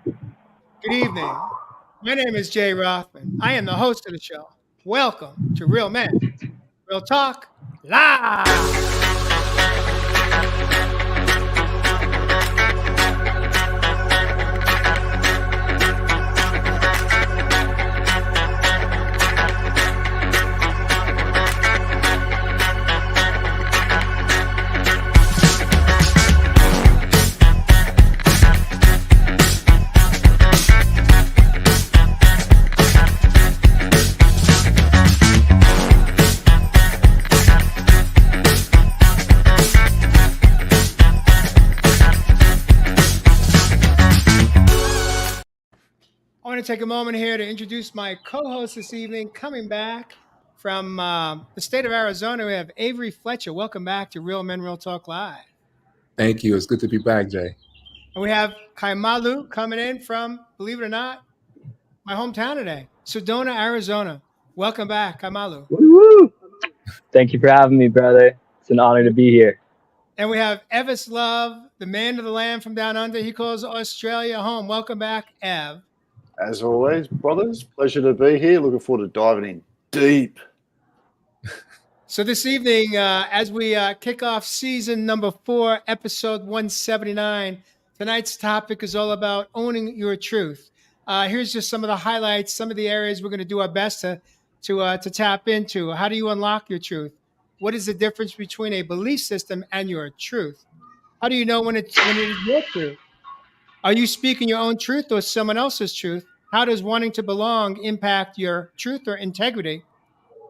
Good evening. My name is Jay Rothman. I am the host of the show. Welcome to Real Men, Real Talk Live. I want to take a moment here to introduce my co host this evening, coming back from the state of Arizona. We have Avery Fletcher. Welcome back to Real Men, Real Talk Live. Thank you. It's good to be back, Jay. And we have Kaimalu coming in from, believe it or not, my hometown today, Sedona, Arizona. Welcome back, Kaimalu. Woo! Thank you for having me, brother. It's an honor to be here. And we have Evis Love, the man of the land from down under. He calls Australia home. Welcome back, Ev. As always, brothers, pleasure to be here. Looking forward to diving in deep. So this evening, as we kick off season number 4, episode 179, tonight's topic is all about owning your truth. Here's just some of the highlights, some of the areas we're going to do our best to tap into. How do you unlock your truth? What is the difference between a belief system and your truth? How do you know when it is your truth? Are you speaking your own truth or someone else's truth? How does wanting to belong impact your truth or integrity?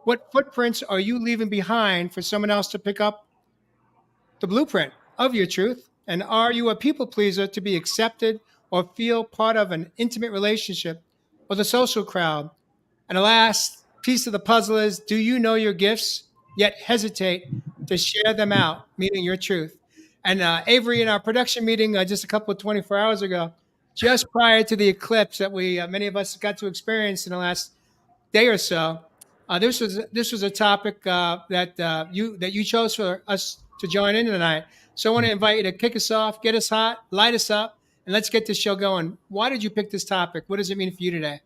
What footprints are you leaving behind for someone else to pick up the blueprint of your truth? And are you a people pleaser to be accepted or feel part of an intimate relationship or the social crowd? And the last piece of the puzzle is, do you know your gifts yet hesitate to share them out, meaning your truth? And Avery, in our production meeting just a couple of 24 hours ago, just prior to the eclipse that we many of us got to experience in the last day or so, this was a topic that you chose for us to join in tonight. So I want to invite you to kick us off, get us hot, light us up, and let's get this show going. Why did you pick this topic? What does it mean for you today?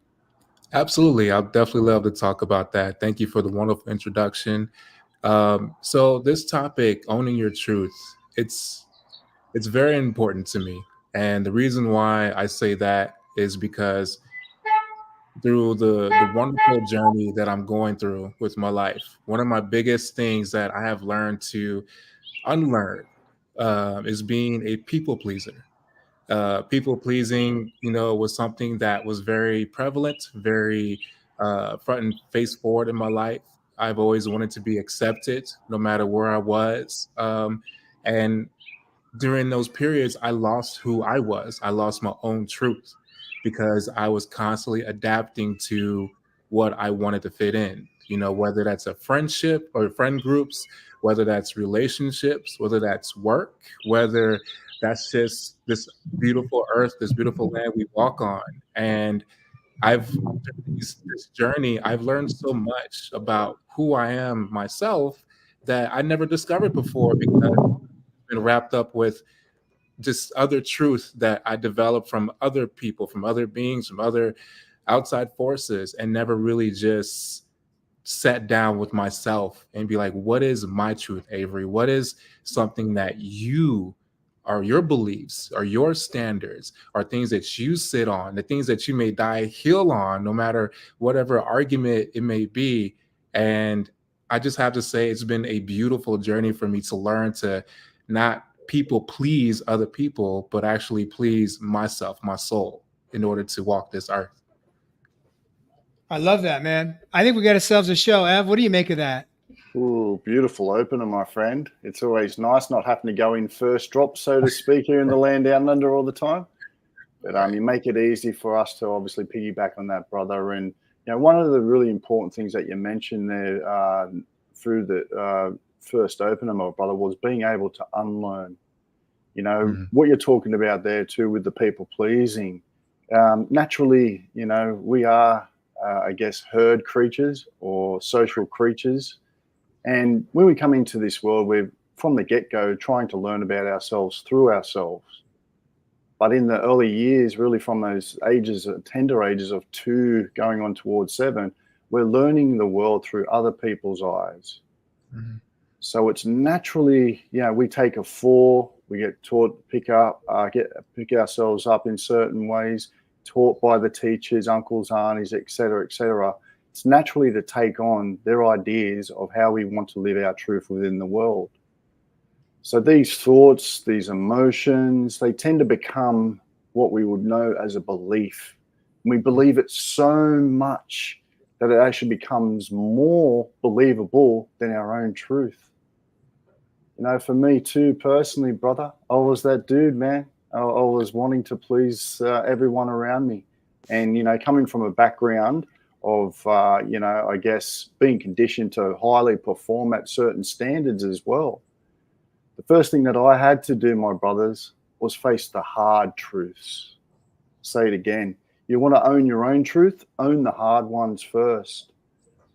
Absolutely. I'll definitely love to talk about that. Thank you for the wonderful introduction. So this topic, owning your truth, it's very important to me. And the reason why I say that is because through the wonderful journey that I'm going through with my life, one of my biggest things that I have learned to unlearn is being a people pleaser. People pleasing, was something that was very prevalent, very front and face forward in my life. I've always wanted to be accepted no matter where I was. And during those periods, I lost who I was. I lost my own truth because I was constantly adapting to what I wanted to fit in. Whether that's a friendship or friend groups, whether that's relationships, whether that's work, whether that's just this beautiful earth, this beautiful land we walk on. And I've through this journey, I've learned so much about who I am myself that I never discovered before because I've been wrapped up with just other truth that I developed from other people, from other beings, from other outside forces, and never really just sat down with myself and be like, what is my truth, Avery? What is something that you are your beliefs, are your standards, are things that you sit on, the things that you may die heel on, no matter whatever argument it may be. And I just have to say, it's been a beautiful journey for me to learn to not people please other people, but actually please myself, my soul, in order to walk this earth. I love that, man. I think we got ourselves a show. Ev, what do you make of that? Ooh, beautiful opener, my friend. It's always nice not having to go in first drop, so to speak, here in the land down under all the time. But you make it easy for us to obviously piggyback on that, brother. And one of the really important things that you mentioned there through the first opener, my brother, was being able to unlearn. What you're talking about there too with the people pleasing. Naturally, we are, I guess, herd creatures or social creatures. And when we come into this world, we're from the get-go trying to learn about ourselves through ourselves. But in the early years, really from those ages, tender ages of 2 going on towards 7, we're learning the world through other people's eyes. Mhm. So it's naturally, we take a 4, we get taught pick ourselves up in certain ways, taught by the teachers, uncles, aunties, etc., etc. It's naturally to take on their ideas of how we want to live our truth within the world. So these thoughts, these emotions, they tend to become what we would know as a belief. And we believe it so much that it actually becomes more believable than our own truth. For me too, personally, brother, I was that dude, man. I was wanting to please everyone around me. And, coming from a background of, I guess being conditioned to highly perform at certain standards as well. The first thing that I had to do, my brothers, was face the hard truths. Say it again. You want to own your own truth? Own the hard ones first.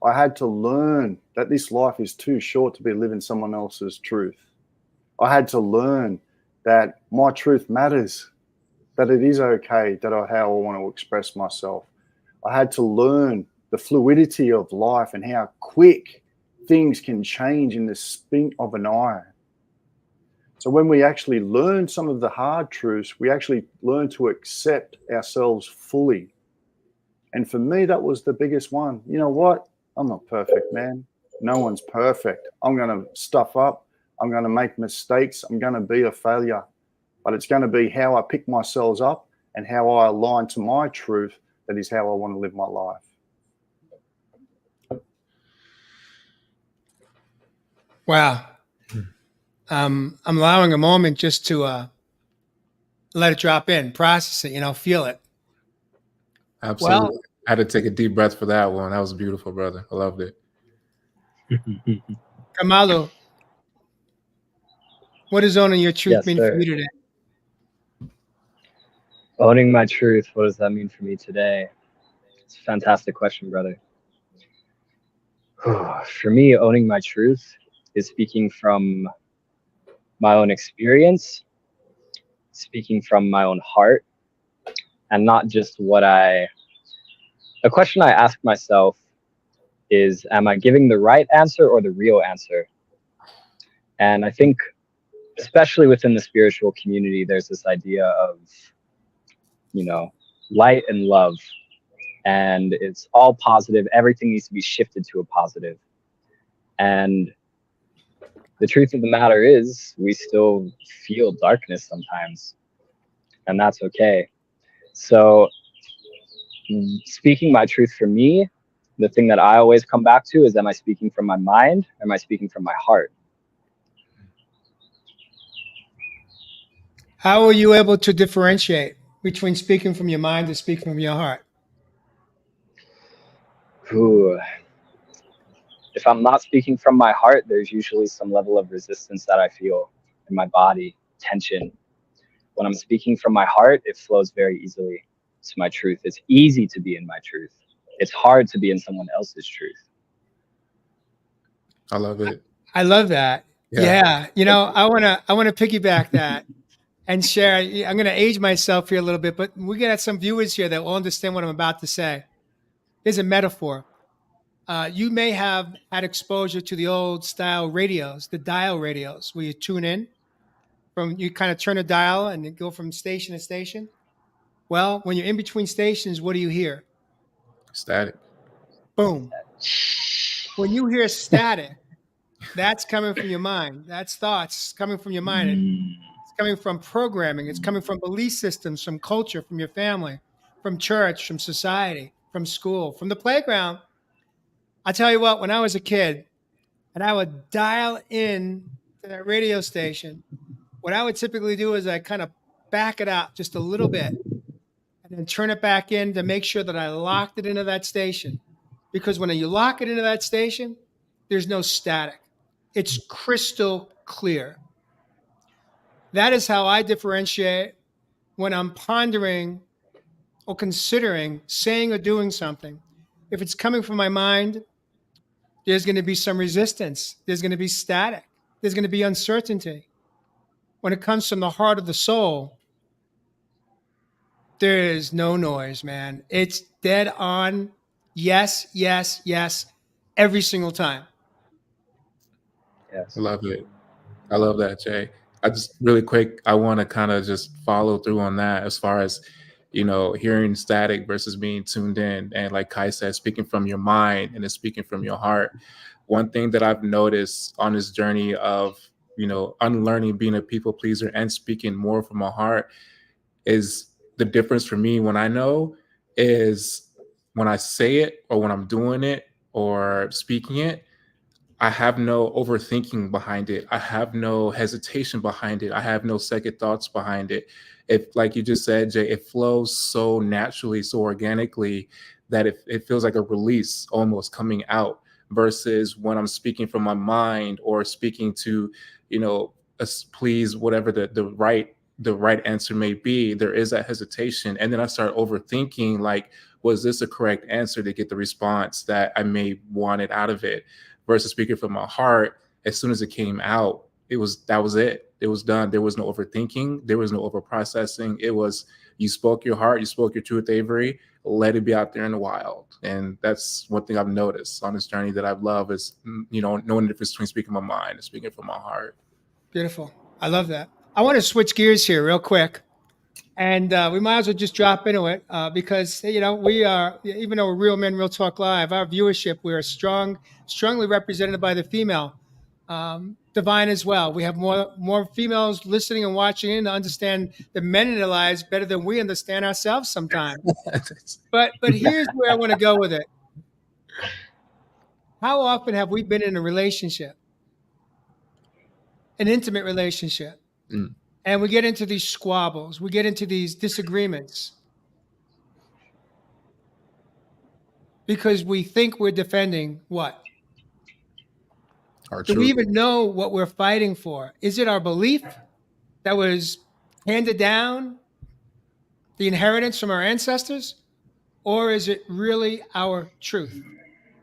I had to learn that this life is too short to be living someone else's truth. I had to learn that my truth matters, that it is okay, how I want to express myself. I had to learn the fluidity of life and how quick things can change in the blink of an eye. So when we actually learn some of the hard truths, we actually learn to accept ourselves fully. And for me, that was the biggest one. You know what? I'm not perfect, man. No one's perfect. I'm going to stuff up. I'm going to make mistakes. I'm going to be a failure. But it's going to be how I pick myself up and how I align to my truth. That is how I want to live my life. Wow. I'm allowing a moment just to let it drop in, process it, feel it. Absolutely. Well, I had to take a deep breath for that one. That was beautiful, brother. I loved it. Kaimalu, what does owning your truth Yes, mean for sir. you today? Owning my truth, what does that mean for me today? It's a fantastic question, brother. For me, owning my truth is speaking from my own experience, speaking from my own heart, and not just a question I ask myself is, am I giving the right answer or the real answer? And I think, especially within the spiritual community, there's this idea of, light and love, and it's all positive. Everything needs to be shifted to a positive. And the truth of the matter is, we still feel darkness sometimes, and that's okay. So, speaking my truth for me, the thing that I always come back to is, am I speaking from my mind? Or am I speaking from my heart? How are you able to differentiate between speaking from your mind and speaking from your heart? Ooh. If I'm not speaking from my heart, there's usually some level of resistance that I feel in my body, tension. When I'm speaking from my heart, it flows very easily to my truth. It's easy to be in my truth. It's hard to be in someone else's truth. I love it. I love that. Yeah. I want to piggyback that and share. I'm going to age myself here a little bit, but we got some viewers here that will understand what I'm about to say. Here's a metaphor. You may have had exposure to the old style radios, the dial radios, where you tune in you kind of turn a dial and you go from station to station. Well, when you're in between stations, what do you hear? Static. Boom. When you hear static, that's coming from your mind. That's thoughts coming from your mind. It's coming from programming. It's coming from belief systems, from culture, from your family, from church, from society, from school, from the playground. I tell you what, when I was a kid and I would dial in to that radio station, what I would typically do is I kind of back it out just a little bit and then turn it back in to make sure that I locked it into that station. Because when you lock it into that station, there's no static. It's crystal clear. That is how I differentiate when I'm pondering or considering saying or doing something. If it's coming from my mind, there's going to be some resistance. There's going to be static. There's going to be uncertainty. When it comes from the heart of the soul, There is no noise, man. It's dead on. Yes, yes, yes, every single time. Yes. I love it. I love that, Jay. I just really quick, I want to kind of just follow through on that as far as, hearing static versus being tuned in. And like Kai said, speaking from your mind and then speaking from your heart. One thing that I've noticed on this journey of, unlearning being a people pleaser and speaking more from my heart is the difference for me when I know is when I say it or when I'm doing it or speaking it, I have no overthinking behind it. I have no hesitation behind it. I have no second thoughts behind it. If, like you just said, Jay, it flows so naturally, so organically that it feels like a release almost coming out versus when I'm speaking from my mind or speaking to, please, whatever the right answer may be, there is that hesitation. And then I start overthinking, like, was this a correct answer to get the response that I may wanted out of it? Versus speaking from my heart, as soon as it came out, that was it. It was done. There was no overthinking. There was no over processing. It was, you spoke your heart, you spoke your truth, Avery. Let it be out there in the wild. And that's one thing I've noticed on this journey that I've loved is, knowing the difference between speaking my mind and speaking from my heart. Beautiful. I love that. I want to switch gears here real quick. And we might as well just drop into it because, we are, even though we're Real Men, Real Talk Live, our viewership, we are strongly represented by the female divine as well. We have more females listening and watching in to understand the men in their lives better than we understand ourselves sometimes. But here's where I want to go with it. How often have we been in a relationship, an intimate relationship, Mm. and we get into these squabbles, we get into these disagreements because we think we're defending what? Our Do we truth. even know what we're fighting for? Is it our belief that was handed down, the inheritance from our ancestors, or is it really our truth?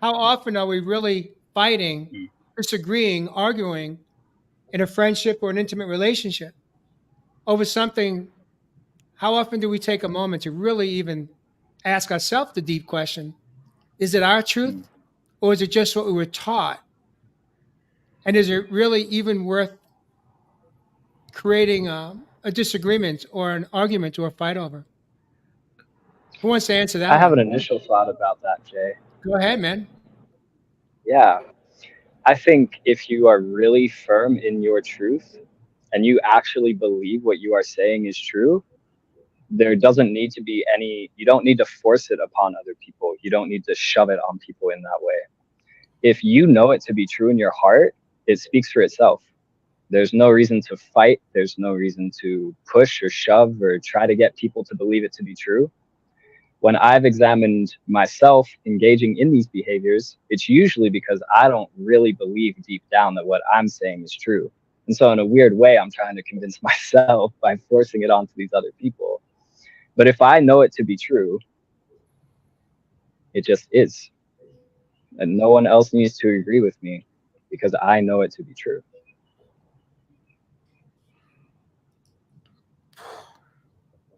How often are we really fighting, disagreeing, arguing in a friendship or an intimate relationship over something? How often do we take a moment to really even ask ourselves the deep question, is it our truth or is it just what we were taught? And is it really even worth creating a disagreement or an argument or a fight over? Who wants to answer I that have one? an initial thought about that, Jay. Go ahead, man. Yeah. I think if you are really firm in your truth and you actually believe what you are saying is true, there doesn't need to be you don't need to force it upon other people. You don't need to shove it on people in that way. If you know it to be true in your heart, it speaks for itself. There's no reason to fight. There's no reason to push or shove or try to get people to believe it to be true. When I've examined myself engaging in these behaviors, it's usually because I don't really believe deep down that what I'm saying is true. And so in a weird way, I'm trying to convince myself by forcing it onto these other people. But if I know it to be true, it just is. And no one else needs to agree with me because I know it to be true.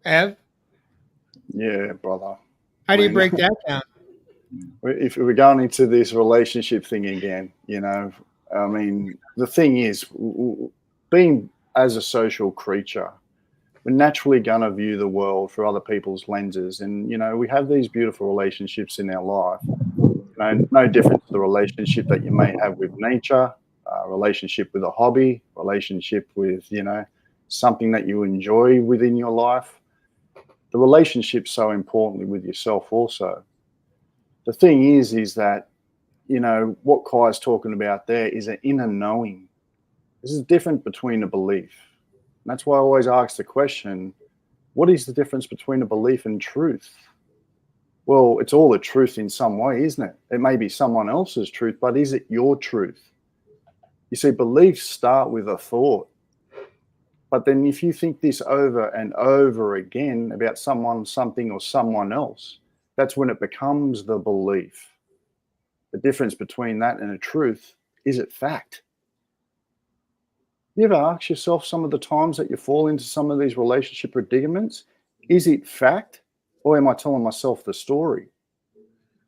Ev, Yeah, brother. how do you mean, break that down? If we're going into this relationship thing again, I mean, the thing is, being as a social creature, we're naturally going to view the world through other people's lenses. And, we have these beautiful relationships in our life. No different to the relationship that you may have with nature, relationship with a hobby, relationship with, something that you enjoy within your life. The relationship's so importantly with yourself also. The thing is that, what Kai's talking about there is an inner knowing. This is different between a belief. And that's why I always ask the question, what is the difference between a belief and truth? Well, it's all a truth in some way, isn't it? It may be someone else's truth, but is it your truth? You see, beliefs start with a thought. But then if you think this over and over again about someone, something, or someone else, that's when it becomes the belief. The difference between that and a truth, is it fact? You ever ask yourself some of the times that you fall into some of these relationship predicaments? Is it fact, or am I telling myself the story?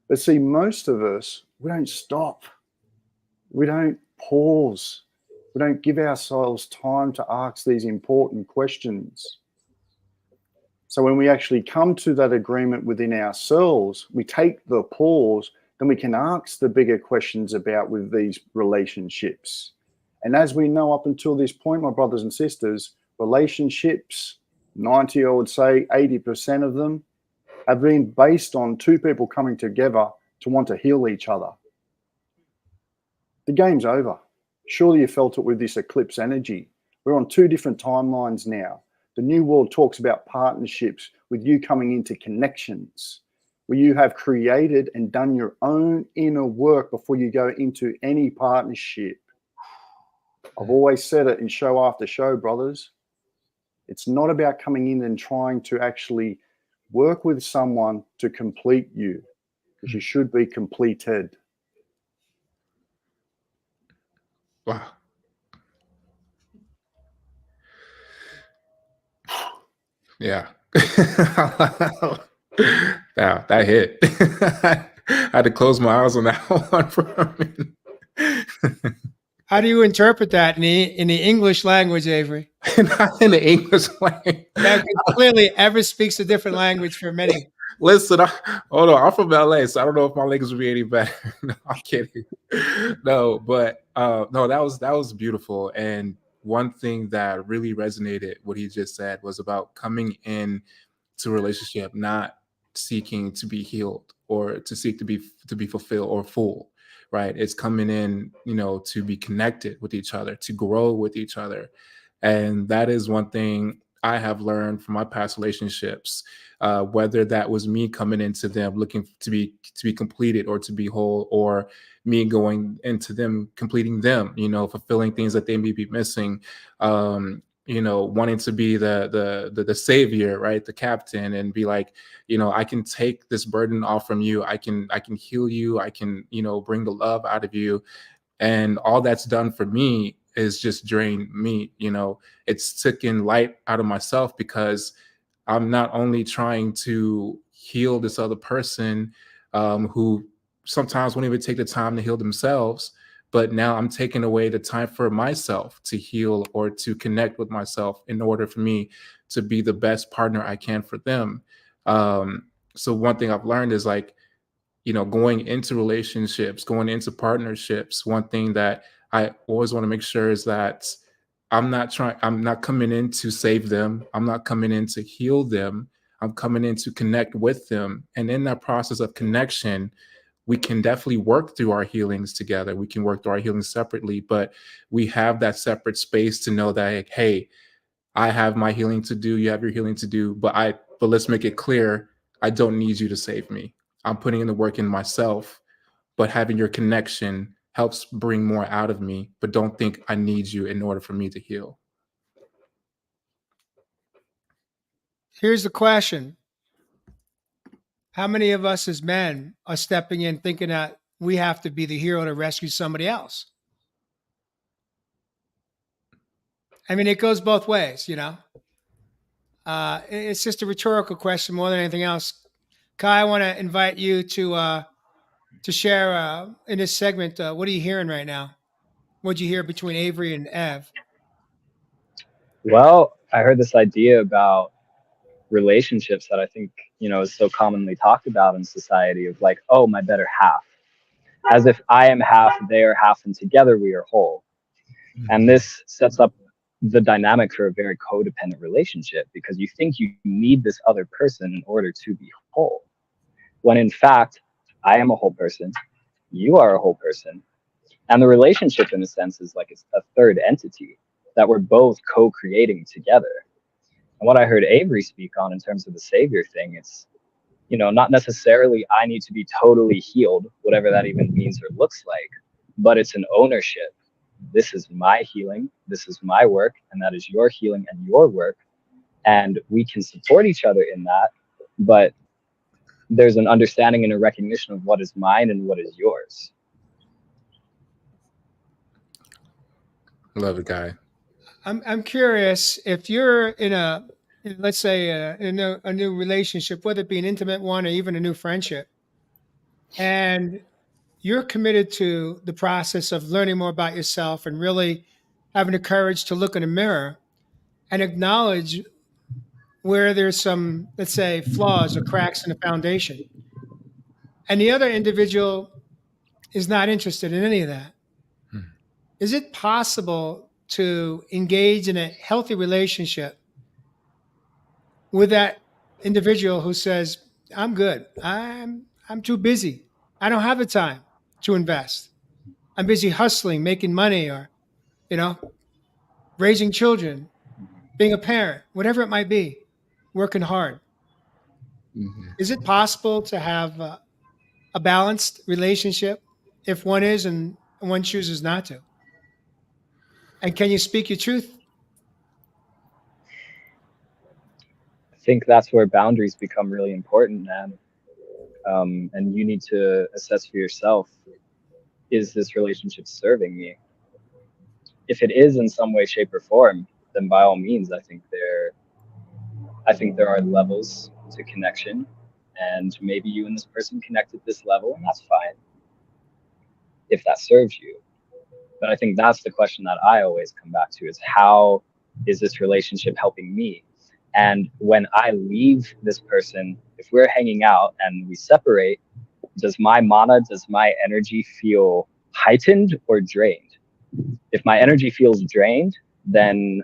But see, most of us, we don't stop. We don't pause. We don't give ourselves time to ask these important questions. So when we actually come to that agreement within ourselves, we take the pause, then we can ask the bigger questions about with these relationships. And as we know up until this point, my brothers and sisters, relationships, 90, I would say 80% of them have been based on two people coming together to want to heal each other. The game's over. Surely you felt it with this eclipse energy. We're on two different timelines now. The new world talks about partnerships with you coming into connections, where you have created and done your own inner work before you go into any partnership. I've always said it in show after show, brothers. It's not about coming in and trying to actually work with someone to complete you, because you should be completed. Wow. Yeah. Wow, that hit. I had to close my eyes on that one for a minute. How do you interpret that in the English language, Avery? Not in the English language. Yeah, clearly, Everett speaks a different language for many. Listen, hold on. I'm from LA, so I don't know if my language would be any better. No, I'm kidding. No, but no, that was beautiful. And one thing that really resonated what he just said was about coming in to a relationship, not seeking to be healed or to seek to be fulfilled or full. Right? It's coming in, to be connected with each other, to grow with each other, and that is one thing I have learned from my past relationships. Whether that was me coming into them looking to be completed or to be whole, or me going into them completing them, fulfilling things that they may be missing. Wanting to be the savior, right, the captain, and be like, I can take this burden off from you. I can heal you. I can bring the love out of you, and all that's done for me is just drain me. It's taken light out of myself, because I'm not only trying to heal this other person, who sometimes won't even take the time to heal themselves, but now I'm taking away the time for myself to heal or to connect with myself in order for me to be the best partner I can for them. So one thing I've learned is, like, going into relationships, going into partnerships, one thing that I always want to make sure is that I'm not coming in to save them. I'm not coming in to heal them. I'm coming in to connect with them. And in that process of connection, we can definitely work through our healings together. We can work through our healings separately, but we have that separate space to know that, like, hey, I have my healing to do. You have your healing to do, but let's make it clear. I don't need you to save me. I'm putting in the work in myself, but having your connection helps bring more out of me. But don't think I need you in order for me to heal. Here's the question. How many of us as men are stepping in thinking that we have to be the hero to rescue somebody else? I mean, it goes both ways, It's just a rhetorical question more than anything else. Kai, I want to invite you to share in this segment. What are you hearing right now? What'd you hear between Avery and Ev? Well, I heard this idea about relationships that I think, is so commonly talked about in society, of like, oh, my better half, as if I am half, they are half, and together we are whole. And this sets up the dynamic for a very codependent relationship, because you think you need this other person in order to be whole, when in fact, I am a whole person, you are a whole person. And the relationship, in a sense, is like it's a third entity that we're both co-creating together. And what I heard Avery speak on in terms of the savior thing, it's, not necessarily I need to be totally healed, whatever that even means or looks like, but it's an ownership. This is my healing, this is my work, and that is your healing and your work. And we can support each other in that, but there's an understanding and a recognition of what is mine and what is yours. Love it, Guy. I'm curious, if you're in a let's say a new relationship, whether it be an intimate one or even a new friendship, and you're committed to the process of learning more about yourself and really having the courage to look in the mirror and acknowledge where there's some, let's say, flaws or cracks in the foundation. And the other individual is not interested in any of that. Hmm. Is it possible to engage in a healthy relationship with that individual who says, "I'm good. I'm too busy. I don't have the time to invest. I'm busy hustling, making money, or you know, raising children, being a parent, whatever it might be, working hard." Mhm. Is it possible to have a balanced relationship if one is and one chooses not to? And can you speak your truth? I think that's where boundaries become really important, man. And you need to assess for yourself, is this relationship serving me? If it is in some way, shape, or form, then by all means, I think there are levels to connection, and maybe you and this person connect at this level, and that's fine if that serves you. But I think that's the question that I always come back to: is how is this relationship helping me? And when I leave this person, if we're hanging out and we separate, does my mana, does my energy feel heightened or drained? If my energy feels drained, then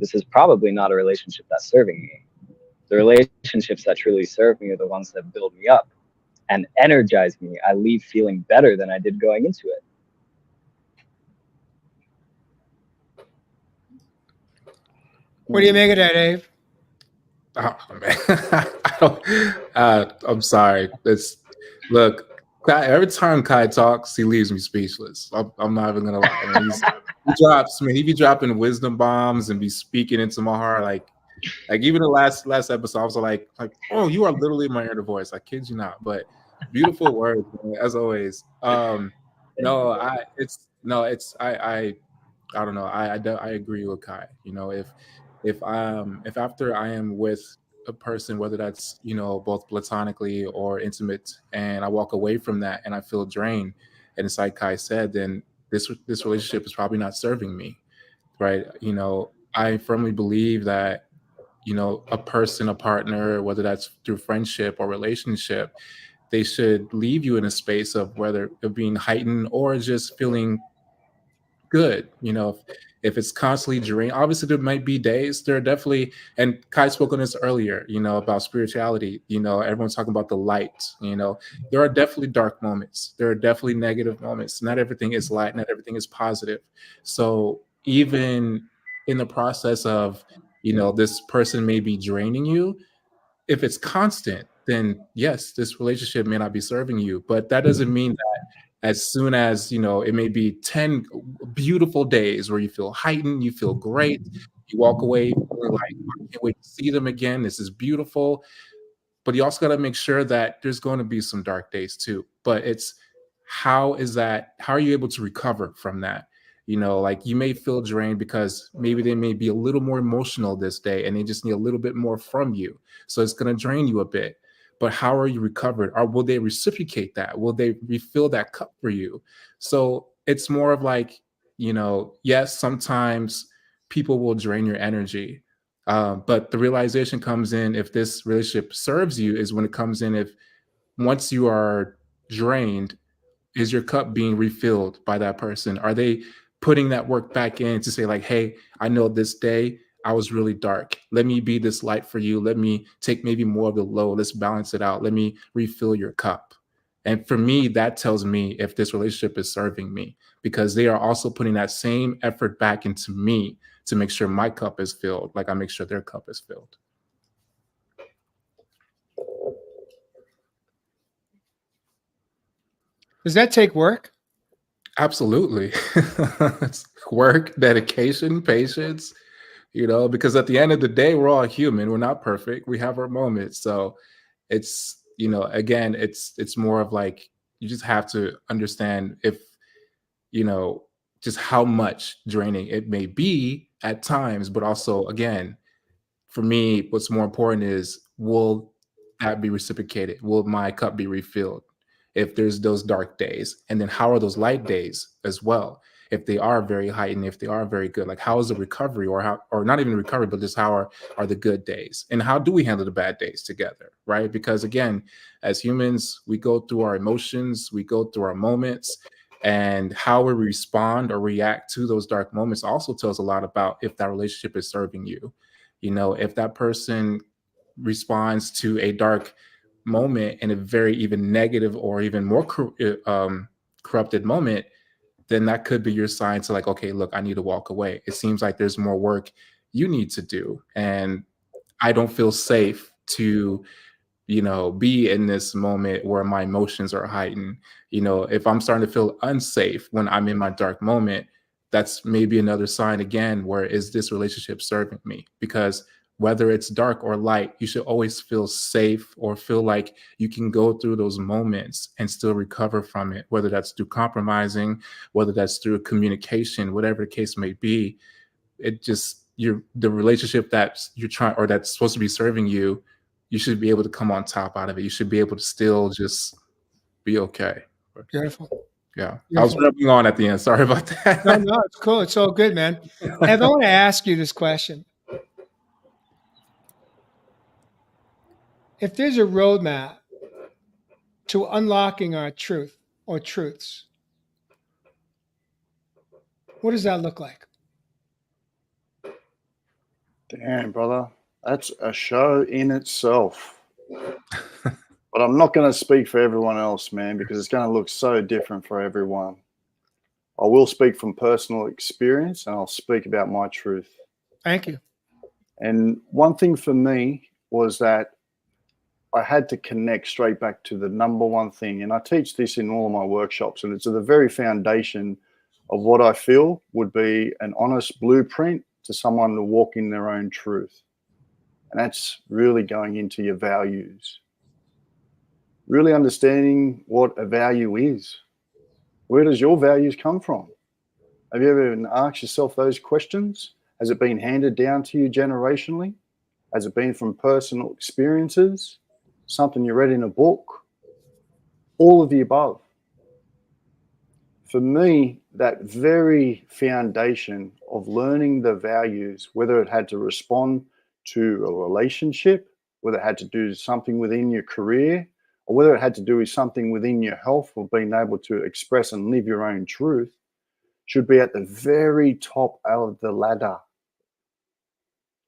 this is probably not a relationship that's serving me. The relationships that truly serve me are the ones that build me up and energize me. I leave feeling better than I did going into it. What do you make of that, Abe? Oh, man. I'm sorry. Look. Every time Kai talks, he leaves me speechless. I'm not even gonna lie. I mean, he be dropping wisdom bombs and be speaking into my heart. Like even the last episode, I was like, oh, you are literally my inner voice. I kid you not. But beautiful words, man, as always. No, I don't know. I agree with Kai. If after I am with a person, whether that's both platonically or intimate, and I walk away from that and I feel drained, and it's like Kai said, then this relationship is probably not serving me, right? I firmly believe that a person, a partner, whether that's through friendship or relationship, they should leave you in a space of whether of being heightened or just feeling good. If it's constantly drained, obviously there might be days. There are definitely, and Kai spoke on this earlier, about spirituality. Everyone's talking about the light. There are definitely dark moments. There are definitely negative moments. Not everything is light. Not everything is positive. So even in the process of, this person may be draining you, if it's constant, then yes, this relationship may not be serving you. But that doesn't mean that as soon as, it may be 10 beautiful days where you feel heightened, you feel great, you walk away feeling like, I can't wait to see them again. This is beautiful. But you also got to make sure that there's going to be some dark days too. But it's how are you able to recover from that? Like you may feel drained because maybe they may be a little more emotional this day and they just need a little bit more from you. So it's going to drain you a bit. But how are you recovered? Or will they reciprocate that? Will they refill that cup for you? So it's more of like, yes, sometimes people will drain your energy, but the realization comes in if this relationship serves you is when it comes in if once you are drained, is your cup being refilled by that person? Are they putting that work back in to say like, hey, I know this day I was really dark. Let me be this light for you. Let me take maybe more of the low. Let's balance it out. Let me refill your cup. And for me, that tells me if this relationship is serving me because they are also putting that same effort back into me to make sure my cup is filled, like I make sure their cup is filled. Does that take work? Absolutely. It's work, dedication, patience, because at the end of the day, we're all human. We're not perfect. We have our moments. So it's, again, it's more of like you just have to understand if, you know, just how much draining it may be at times, but also again, for me, what's more important is, will that be reciprocated? Will my cup be refilled if there's those dark days? And then how are those light days as well? If they are very heightened, if they are very good, like how is the recovery, or how, or not even recovery, but just how are the good days? And how do we handle the bad days together? Right? Because again, as humans, we go through our emotions, we go through our moments, and how we respond or react to those dark moments also tells a lot about if that relationship is serving you. You know, if that person responds to a dark moment in a very even negative or even more corrupted moment, then that could be your sign to, like, okay, look, I need to walk away. It seems like there's more work you need to do. And I don't feel safe to, you know, be in this moment where my emotions are heightened. You know, if I'm starting to feel unsafe when I'm in my dark moment, that's maybe another sign again, where is this relationship serving me? Because whether it's dark or light, you should always feel safe, or feel like you can go through those moments and still recover from it, whether that's through compromising, whether that's through communication, whatever the case may be. It just, you're, the relationship that you're trying, or that's supposed to be serving you, you should be able to come on top out of it. You should be able to still just be okay. Beautiful. Yeah. I was Beautiful. rambling on at the end. Sorry about No, that. no, it's cool. It's all good, man. Ev, I want to ask you this question. If there's a roadmap to unlocking our truth or truths, what does that look like? Damn, brother. That's a show in itself. But I'm not going to speak for everyone else, man, because it's going to look so different for everyone. I will speak from personal experience, and I'll speak about my truth. Thank you. And one thing for me was that I had to connect straight back to the number one thing. And I teach this in all of my workshops, and it's at the very foundation of what I feel would be an honest blueprint to someone to walk in their own truth. And that's really going into your values, really understanding what a value is. Where does your values come from? Have you ever asked yourself those questions? Has it been handed down to you generationally? Has it been from personal experiences? Something you read in a book? All of the above. For me, that very foundation of learning the values, whether it had to respond to a relationship, whether it had to do something within your career, or whether it had to do with something within your health, or being able to express and live your own truth, should be at the very top of the ladder.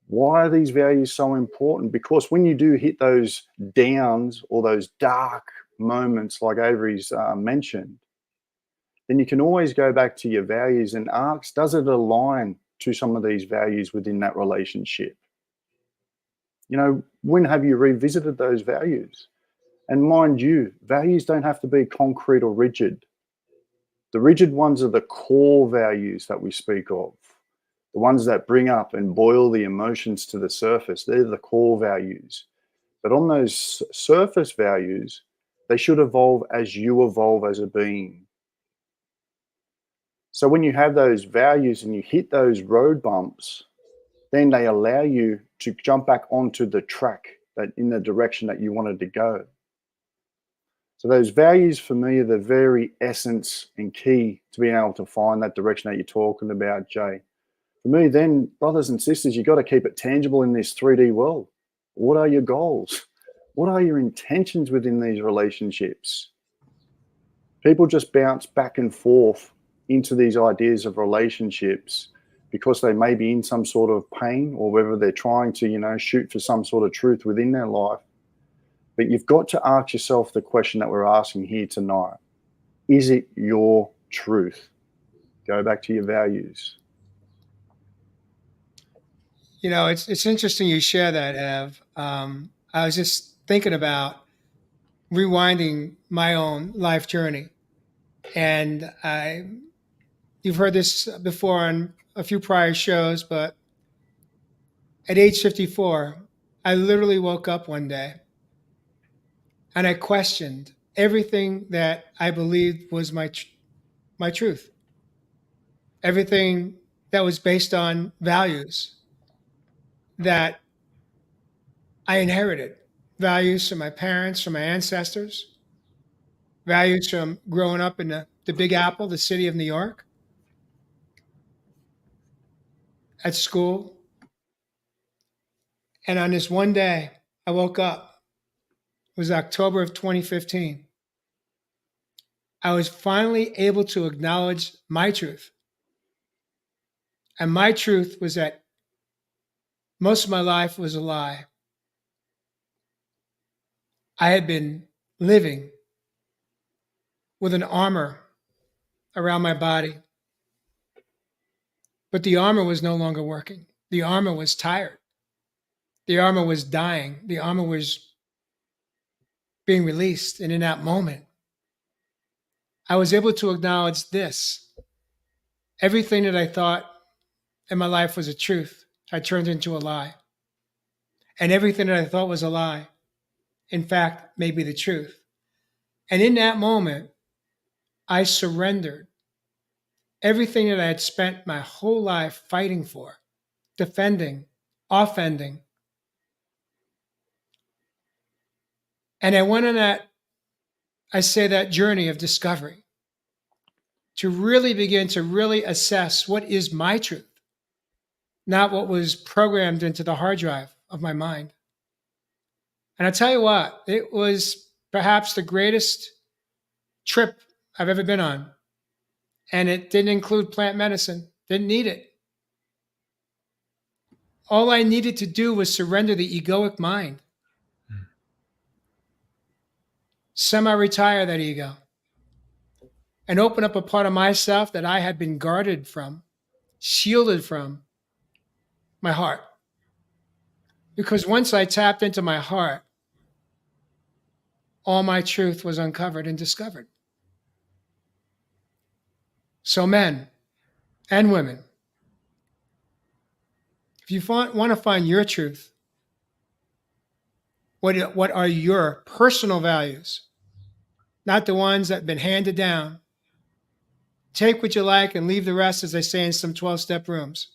Why are these values so important? Because when you do hit those downs or those dark moments, like Avery's mentioned, then you can always go back to your values and ask, does it align to some of these values within that relationship? You know, when have you revisited those values? And mind you, values don't have to be concrete or rigid. The rigid ones are the core values that we speak of. The ones that bring up and boil the emotions to the surface, they're the core values. But on those surface values, they should evolve as you evolve as a being. So when you have those values and you hit those road bumps, then they allow you to jump back onto the track that in the direction that you wanted to go. So those values for me are the very essence and key to being able to find that direction that you're talking about, Jay. For me, then, brothers and sisters, you've got to keep it tangible in this 3D world. What are your goals? What are your intentions within these relationships? People just bounce back and forth into these ideas of relationships because they may be in some sort of pain, or whether they're trying to, you know, shoot for some sort of truth within their life. But you've got to ask yourself the question that we're asking here tonight. Is it your truth? Go back to your values. You know, it's interesting you share that, Ev. I was just thinking about rewinding my own life journey, and you've heard this before on a few prior shows, but at age 54, I literally woke up one day and I questioned everything that I believed was my truth, everything that was based on values that I inherited values from my parents, from my ancestors, values from growing up in the Big Apple, the city of New York, at school. And on this one day, I woke up. It was October of 2015. I was finally able to acknowledge my truth. And my truth was that most of my life was a lie. I had been living with an armor around my body, but the armor was no longer working. The armor was tired. The armor was dying. The armor was being released. And in that moment, I was able to acknowledge this. Everything that I thought in my life was a truth had turned into a lie. And everything that I thought was a lie, in fact, may be the truth. And in that moment, I surrendered everything that I had spent my whole life fighting for, defending, offending. And I went on that journey of discovery to really begin to really assess what is my truth, not what was programmed into the hard drive of my mind. And I tell you what, it was perhaps the greatest trip I've ever been on. And it didn't include plant medicine, didn't need it. All I needed to do was surrender the egoic mind, semi retire that ego, and open up a part of myself that I had been guarded from, shielded from, my heart. Because once I tapped into my heart, all my truth was uncovered and discovered. So, men and women, if you want to find your truth, what are your personal values? Not the ones that have been handed down. Take what you like and leave the rest, as they say in some 12-step rooms.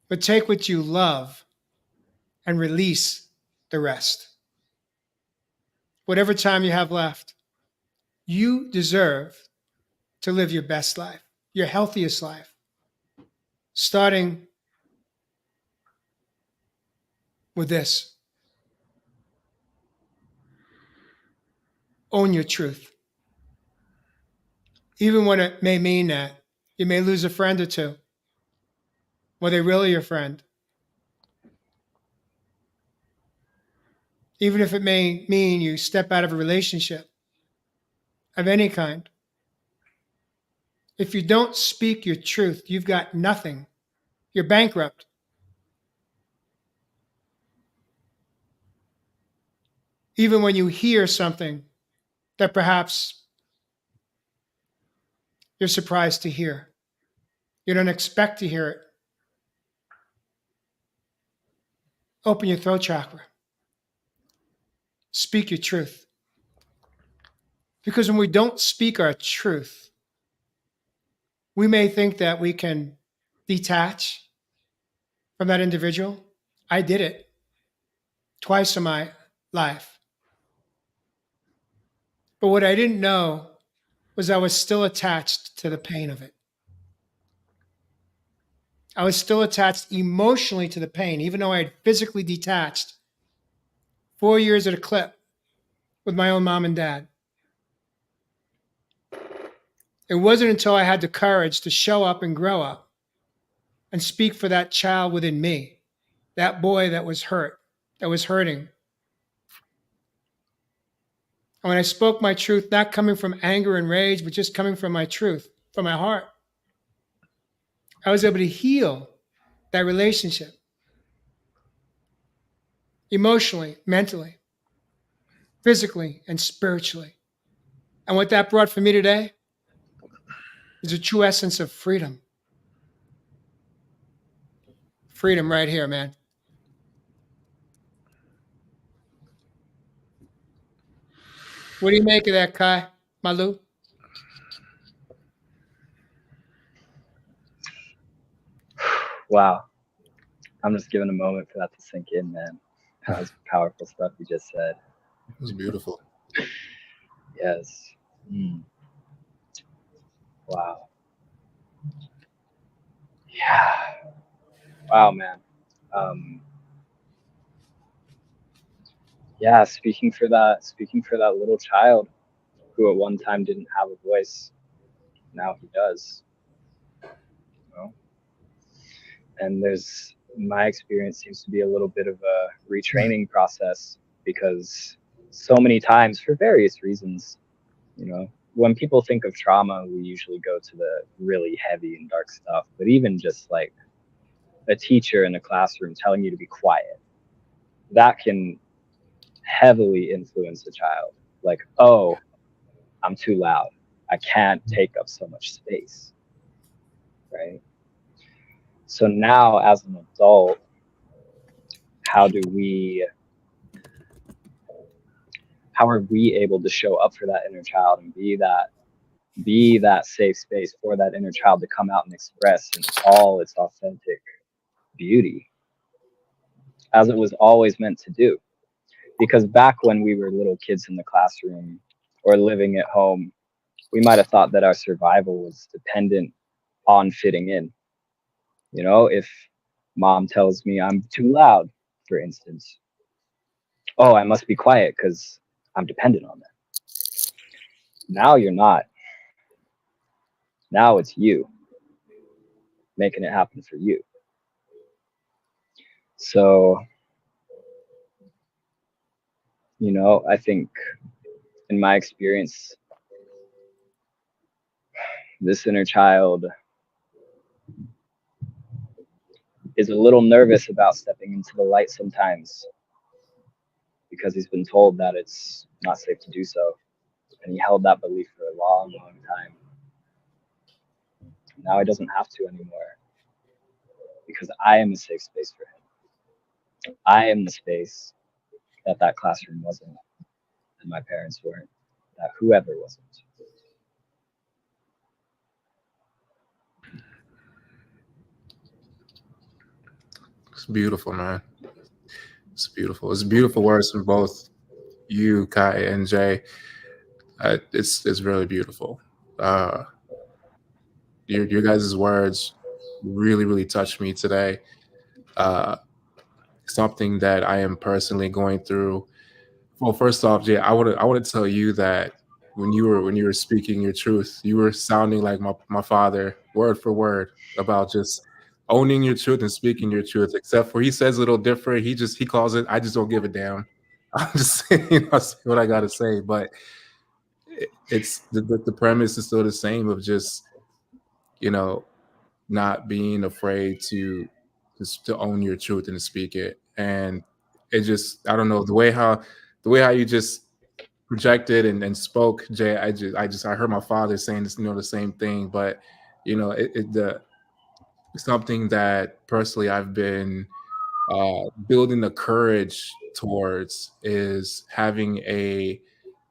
But take what you love and release the rest. Whatever time you have left, you deserve to live your best life, your healthiest life, starting with this. Own your truth. Even when it may mean that you may lose a friend or two. Were they really your friend? Even if it may mean you step out of a relationship of any kind. If you don't speak your truth, you've got nothing. You're bankrupt. Even when you hear something that perhaps you're surprised to hear, you don't expect to hear it. Open your throat chakra. Speak your truth. Because when we don't speak our truth, we may think that we can detach from that individual. I did it twice in my life. But what I didn't know was I was still attached to the pain of it. I was still attached emotionally to the pain, even though I had physically detached 4 years at a clip with my own mom and dad. It wasn't until I had the courage to show up and grow up and speak for that child within me, that boy that was hurt, that was hurting. And when I spoke my truth, not coming from anger and rage, but just coming from my truth, from my heart, I was able to heal that relationship emotionally, mentally, physically, and spiritually. And what that brought for me today is a true essence of freedom. Freedom right here, man. What do you make of that, Kaimalu? Wow. I'm just giving a moment for that to sink in, man. That was powerful stuff you just said. It was beautiful. Yes. Mm. Wow. Yeah. Wow, man. Um, yeah, speaking for that little child who at one time didn't have a voice, now he does. You know? And there's my experience seems to be a little bit of a retraining process because so many times for various reasons, you know, when people think of trauma, we usually go to the really heavy and dark stuff, but even just like a teacher in a classroom telling you to be quiet, that can heavily influence a child. Like, oh, I'm too loud. I can't take up so much space. Right. So now as an adult, how do we how are we able to show up for that inner child and be that safe space for that inner child to come out and express in all its authentic beauty as it was always meant to do? Because back when we were little kids in the classroom or living at home, we might have thought that our survival was dependent on fitting in. You know, if mom tells me I'm too loud, for instance, oh, I must be quiet because I'm dependent on that. Now you're not. Now it's you making it happen for you. So, you know, I think in my experience, this inner child is a little nervous about stepping into the light sometimes because he's been told that it's not safe to do so. And he held that belief for a long, long time. Now he doesn't have to anymore because I am a safe space for him. I am the space that that classroom wasn't, and my parents weren't, that whoever wasn't. It's beautiful, man. It's beautiful. It's beautiful words from both you, Kai, and Jay. It's really beautiful. Uh, your guys' words really touched me today. Uh, Something that I am personally going through. Well, first off, Jay, I want to tell you that when you were speaking your truth, you were sounding like my father, word for word, about just owning your truth and speaking your truth. Except for he says a little different. He calls it. I just don't give a damn. I'm just saying, I say what I gotta say, but it's the premise is still the same of just you know not being afraid to just to own your truth and to speak it. And it just I don't know the way how you just projected and spoke, Jay. I heard my father saying this, the same thing. But the something that personally I've been building the courage towards is having a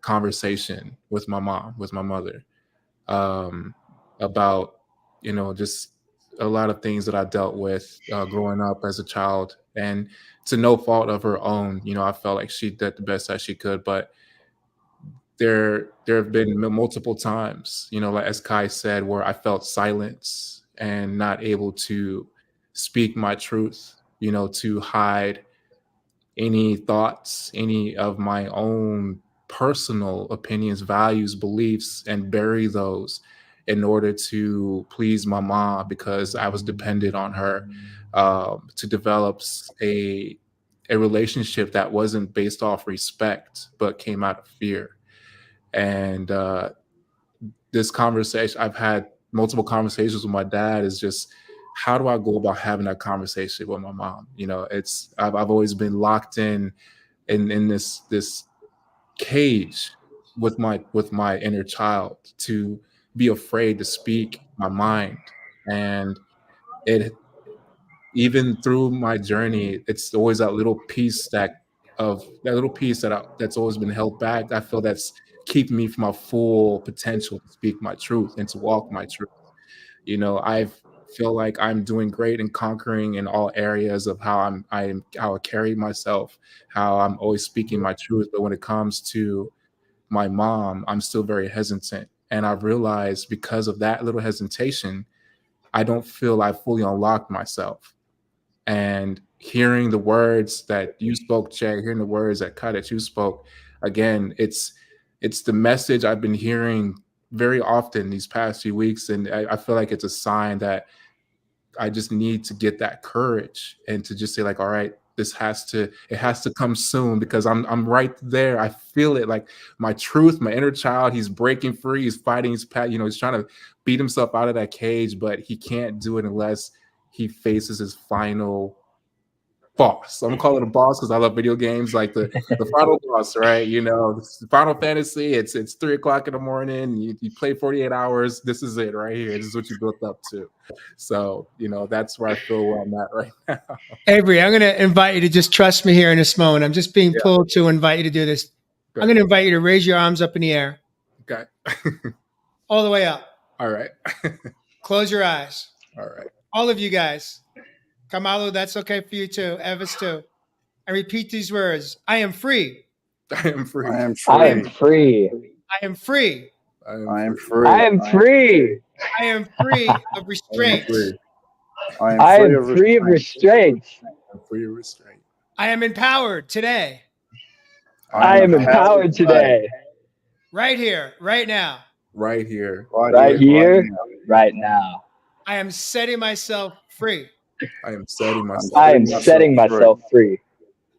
conversation with my mom, with my mother, um, about just a lot of things that I dealt with growing up as a child, and to no fault of her own. I felt like she did the best that she could, but there have been multiple times, like as Kai said, where I felt silence and not able to speak my truth, to hide any thoughts, any of my own personal opinions, values, beliefs, and bury those in order to please my mom because I was dependent on her to develop a relationship that wasn't based off respect but came out of fear. And this conversation, I've had multiple conversations with my dad, is just how do I go about having that conversation with my mom? I've always been locked in this cage with my inner child, to be afraid to speak my mind. And it even through my journey, it's always that little piece that's always been held back. I feel that's keeping me from my full potential to speak my truth and to walk my truth. I've feel like I'm doing great and conquering in all areas of how I carry myself, how I'm always speaking my truth. But when it comes to my mom, I'm still very hesitant. And I've realized because of that little hesitation, I don't feel I fully unlocked myself. And hearing the words that you spoke, Jay, hearing the words that Kai that you spoke, again, it's the message I've been hearing very often these past few weeks. And I feel like it's a sign that I just need to get that courage and to just say like, all right, it has to come soon because I'm right there. I feel it like my truth, my inner child, he's breaking free. He's fighting his path. He's trying to beat himself out of that cage, but he can't do it unless he faces his final boss. I'm gonna call it a boss because I love video games, like the final boss, right? Final Fantasy. It's 3 o'clock in the morning. You play 48 hours. This is it right here. This is what you built up to. So that's where I feel where I'm at right now. Avery, I'm going to invite you to just trust me here in this moment. I'm just being Yeah. pulled to invite you to do this. I'm going to invite you to raise your arms up in the air. Okay. All the way up. All right. Close your eyes. All right. All of you guys. Kaimalu, that's okay for you too. Evis too. And repeat these words. I am free. I am free. I am I am free. free. I am free. I am free. I am free. I am free of restraints. I am free of restraints. I'm free of restraint. I am empowered today. I am empowered today. Right here, right now. Right here. Right here, right now. I am setting myself free. I am setting myself. I am setting myself free.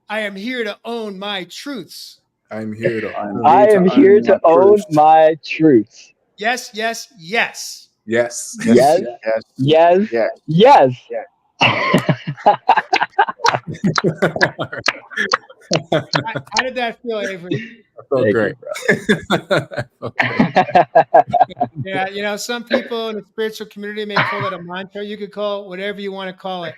I am here to own my truths. I am here to own my truths. Yes, yes, yes. Yes. Yes. Yes. Yes. Yes. How did that feel, Avery? I felt great. Yeah, some people in the spiritual community may call it a mantra. You could call it whatever you want to call it.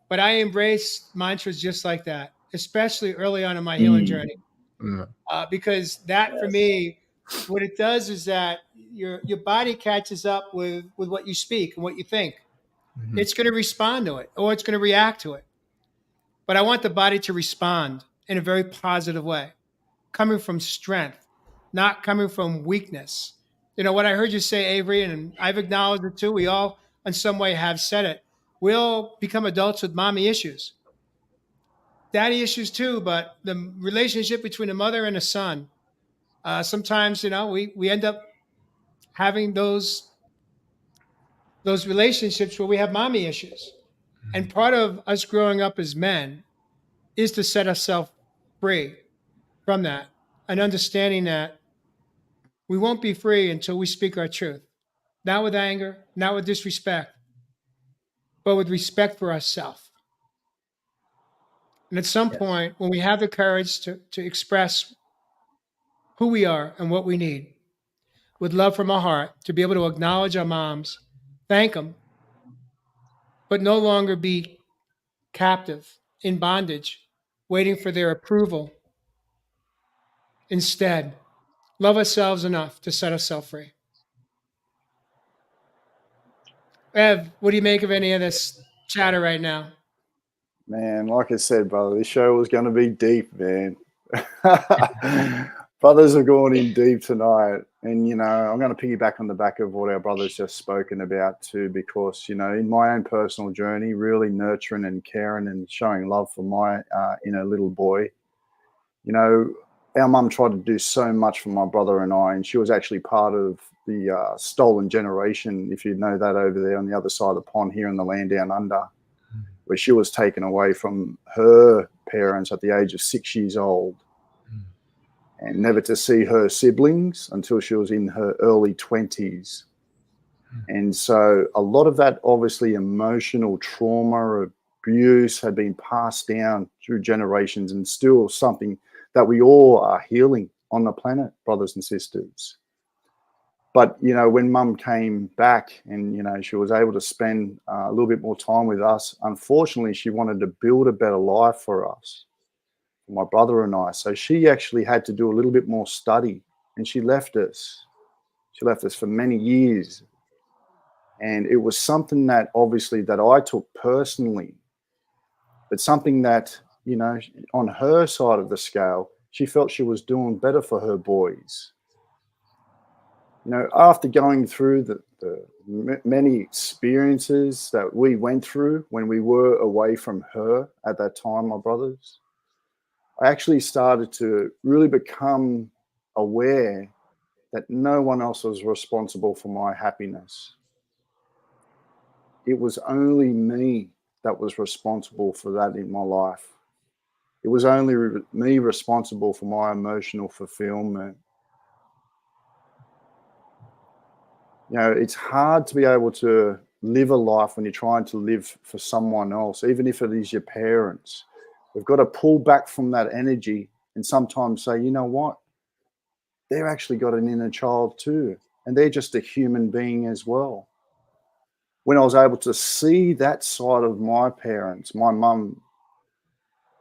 But I embrace mantras just like that, especially early on in my healing journey. Because that, for me, what it does is that your body catches up with what you speak and what you think. Mm-hmm. It's going to respond to it, or it's going to react to it. But I want the body to respond in a very positive way, coming from strength, not coming from weakness. What I heard you say, Avery, and I've acknowledged it too. We all, in some way, have said it. We'll become adults with mommy issues, daddy issues too. But the relationship between a mother and a son, sometimes, we end up having those relationships where we have mommy issues. And part of us growing up as men is to set ourselves free from that and understanding that we won't be free until we speak our truth, not with anger, not with disrespect, but with respect for ourselves. And at some point, when we have the courage to express who we are and what we need, with love from our heart, to be able to acknowledge our moms, thank them, but no longer be captive, in bondage, waiting for their approval. Instead, love ourselves enough to set ourselves free. Ev, what do you make of any of this chatter right now? Man, like I said, brother, this show was going to be deep, man. Brothers are going in deep tonight. And, I'm going to piggyback on the back of what our brother's just spoken about too, because, in my own personal journey, really nurturing and caring and showing love for my inner little boy, our mum tried to do so much for my brother and I, and she was actually part of the stolen generation, if you know that, over there on the other side of the pond here in the land down under, where she was taken away from her parents at the age of 6 years old and never to see her siblings until she was in her early 20s. And so a lot of that, obviously, emotional trauma, abuse had been passed down through generations, and still something that we all are healing on the planet, brothers and sisters. But, when mum came back and, she was able to spend a little bit more time with us, unfortunately, she wanted to build a better life for us, for my brother and I. So she actually had to do a little bit more study, and she left us. She left us for many years. And it was something that obviously that I took personally, but something that, you know, on her side of the scale, she felt she was doing better for her boys. You know, after going through the many experiences that we went through when we were away from her at that time, my brothers, I actually started to really become aware that no one else was responsible for my happiness. It was only me that was responsible for that in my life. It was only me responsible for my emotional fulfillment. You know, it's hard to be able to live a life when you're trying to live for someone else, even if it is your parents. We've got to pull back from that energy and sometimes say, you know what? They've actually got an inner child too, and they're just a human being as well. When I was able to see that side of my parents, my mum,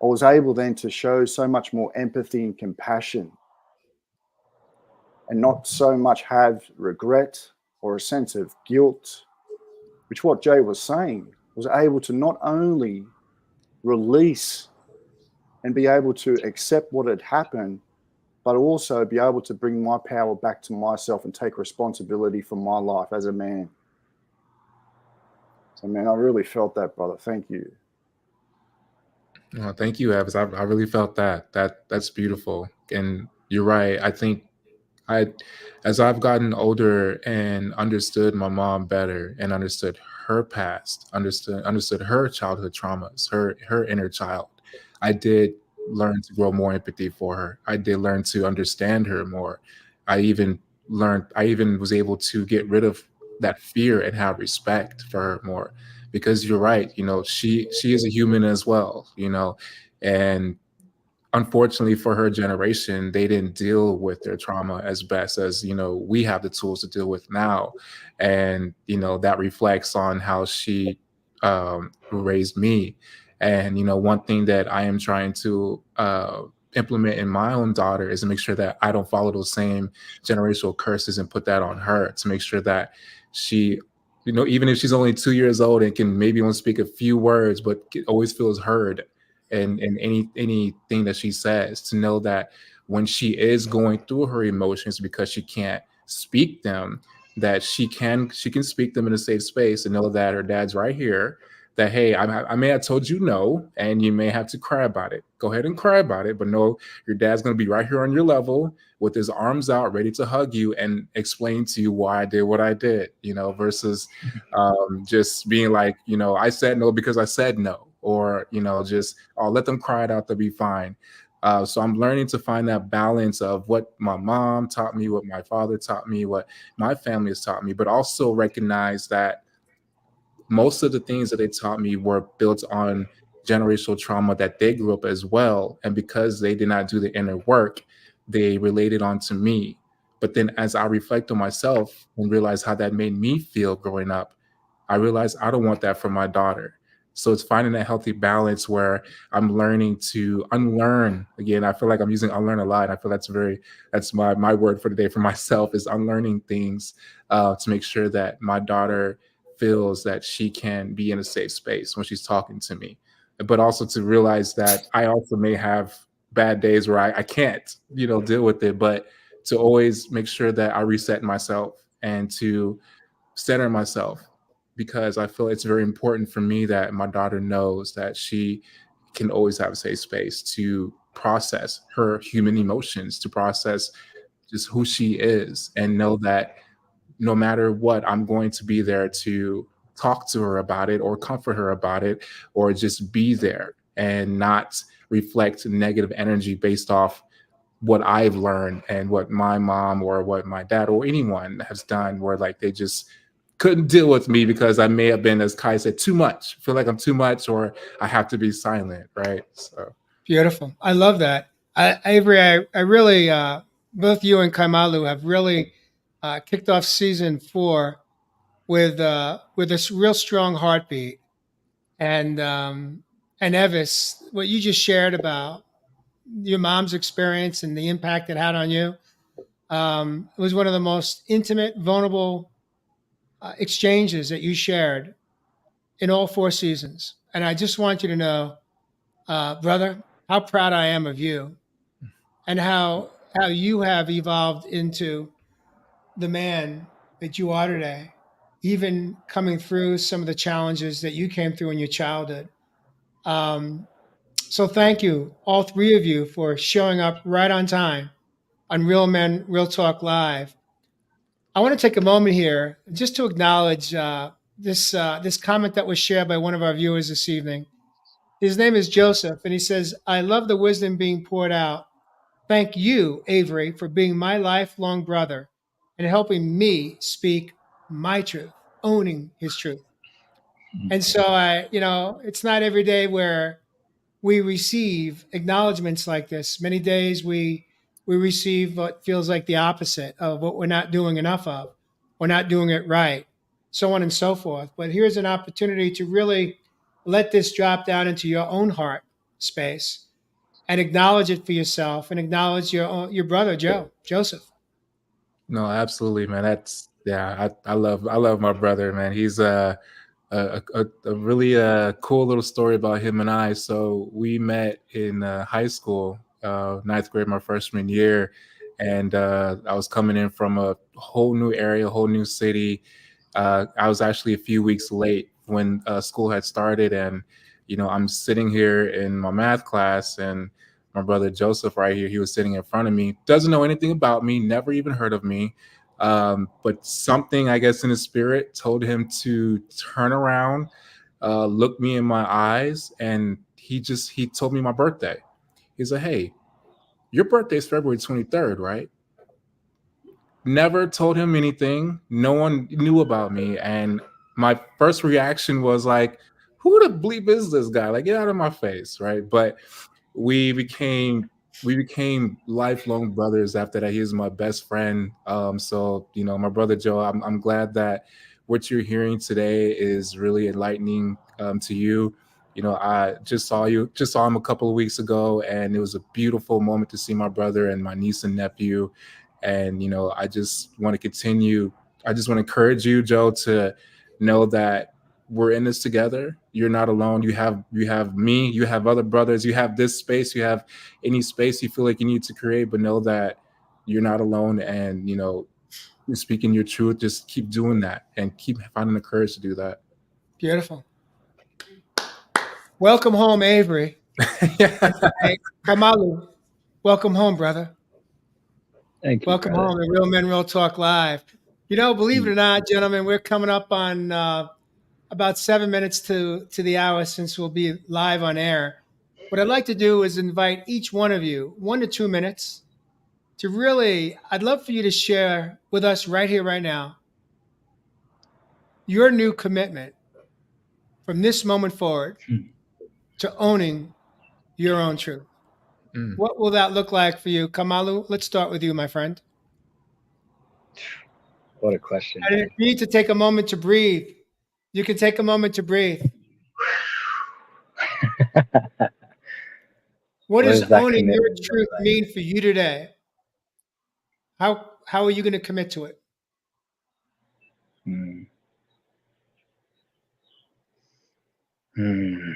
I was able then to show so much more empathy and compassion and not so much have regret or a sense of guilt, which what Jay was saying, was able to not only release and be able to accept what had happened, but also be able to bring my power back to myself and take responsibility for my life as a man. So, man, I really felt that, brother. Thank you. Oh, thank you, Evans. I really felt that. That's beautiful. And you're right. I think I, as I've gotten older and understood my mom better and understood her past, understood her childhood traumas, her inner child, I did learn to grow more empathy for her. I did learn to understand her more. I even was able to get rid of that fear and have respect for her more. Because you're right, she is a human as well, and unfortunately for her generation, they didn't deal with their trauma as best as we have the tools to deal with now. And that reflects on how she raised me. And one thing that I am trying to implement in my own daughter is to make sure that I don't follow those same generational curses and put that on her, to make sure that she, even if she's only 2 years old and can maybe only speak a few words, but always feels heard and anything that she says, to know that when she is going through her emotions because she can't speak them, that she can speak them in a safe space and know that her dad's right here, that hey, I may have told you no and you may have to cry about it, go ahead and cry about it, but no, your dad's going to be right here on your level with his arms out ready to hug you and explain to you why I did what I did, versus just being like, I said no because I said no, or just, oh, let them cry it out, they'll be fine. So I'm learning to find that balance of what my mom taught me, what my father taught me, what my family has taught me, but also recognize that most of the things that they taught me were built on generational trauma that they grew up as well. And because they did not do the inner work, they related on to me. But then as I reflect on myself and realize how that made me feel growing up, I realized I don't want that for my daughter. So it's finding that healthy balance where I'm learning to unlearn. Again, I feel like I'm using unlearn a lot. I feel that's my word for the day for myself, is unlearning things to make sure that my daughter feels that she can be in a safe space when she's talking to me. But also to realize that I also may have bad days where I can't, deal with it, but to always make sure that I reset myself and to center myself, because I feel it's very important for me that my daughter knows that she can always have a safe space to process her human emotions, to process just who she is, and know that no matter what, I'm going to be there to talk to her about it or comfort her about it, or just be there and not reflect negative energy based off what I've learned and what my mom or what my dad or anyone has done, where like they just couldn't deal with me because I may have been, as Kai said, too much. Feel like I'm too much, or I have to be silent, right? So Beautiful. I love that. Avery, I really, both you and Kaimalu have really kicked off season 4 with this real strong heartbeat. And Evis, what you just shared about your mom's experience and the impact it had on you, it was one of the most intimate, vulnerable exchanges that you shared in all 4 seasons. And I just want you to know, brother, how proud I am of you and how you have evolved into the man that you are today, even coming through some of the challenges that you came through in your childhood. Um, so thank you, all 3 of you, for showing up right on time on Real Men, Real Talk Live. I want to take a moment here just to acknowledge this comment that was shared by one of our viewers this evening. His name is Joseph, and he says, "I love the wisdom being poured out. Thank you, Avery, for being my lifelong brother and helping me speak my truth, owning his truth." And so it's not every day where we receive acknowledgments like this. Many days we receive what feels like the opposite of what we're not doing enough of. We're not doing it right, so on and so forth. But here's an opportunity to really let this drop down into your own heart space and acknowledge it for yourself and acknowledge your brother Joseph. No, absolutely, man. That's yeah. I love my brother, man. He's a really cool little story about him and I. So we met in high school, ninth grade, my freshman year, and I was coming in from a whole new area, whole new city. I was actually a few weeks late when school had started, and I'm sitting here in my math class, and my brother Joseph right here, he was sitting in front of me, doesn't know anything about me, never even heard of me. But something, I guess, in his spirit told him to turn around, look me in my eyes, and he told me my birthday. He said, "Hey, your birthday is February 23rd, right?" Never told him anything. No one knew about me, and my first reaction was like, "Who the bleep is this guy? Like, get out of my face!" Right? But we became we became lifelong brothers after that. He was my best friend. So my brother Joe, I'm glad that what you're hearing today is really enlightening to you. I just saw him a couple of weeks ago, and it was a beautiful moment to see my brother and my niece and nephew. And I just want to continue. I just want to encourage you, Joe, to know that we're in this together. You're not alone. You have me, you have other brothers, you have this space, you have any space you feel like you need to create, but know that you're not alone. And you're speaking your truth. Just keep doing that and keep finding the courage to do that. Beautiful. Welcome home, Avery. Yeah. Hey, Kaimalu, welcome home, brother. Thank you, Welcome brother. home to Real Men Real Talk Live. Believe it or Mm. not, gentlemen, we're coming up on about 7 minutes to the hour since we'll be live on air. What I'd like to do is invite each one of you 1 to 2 minutes to really. I'd love for you to share with us right here, right now, your new commitment from this moment forward to owning your own truth. Mm. What will that look like for you, Kaimalu? Let's start with you, my friend. What a question, And if man. you need to take a moment to breathe, you can take a moment to breathe. What What does does that owning your commitment look truth like? mean for you today? How are you going to commit to it? Hmm. Hmm.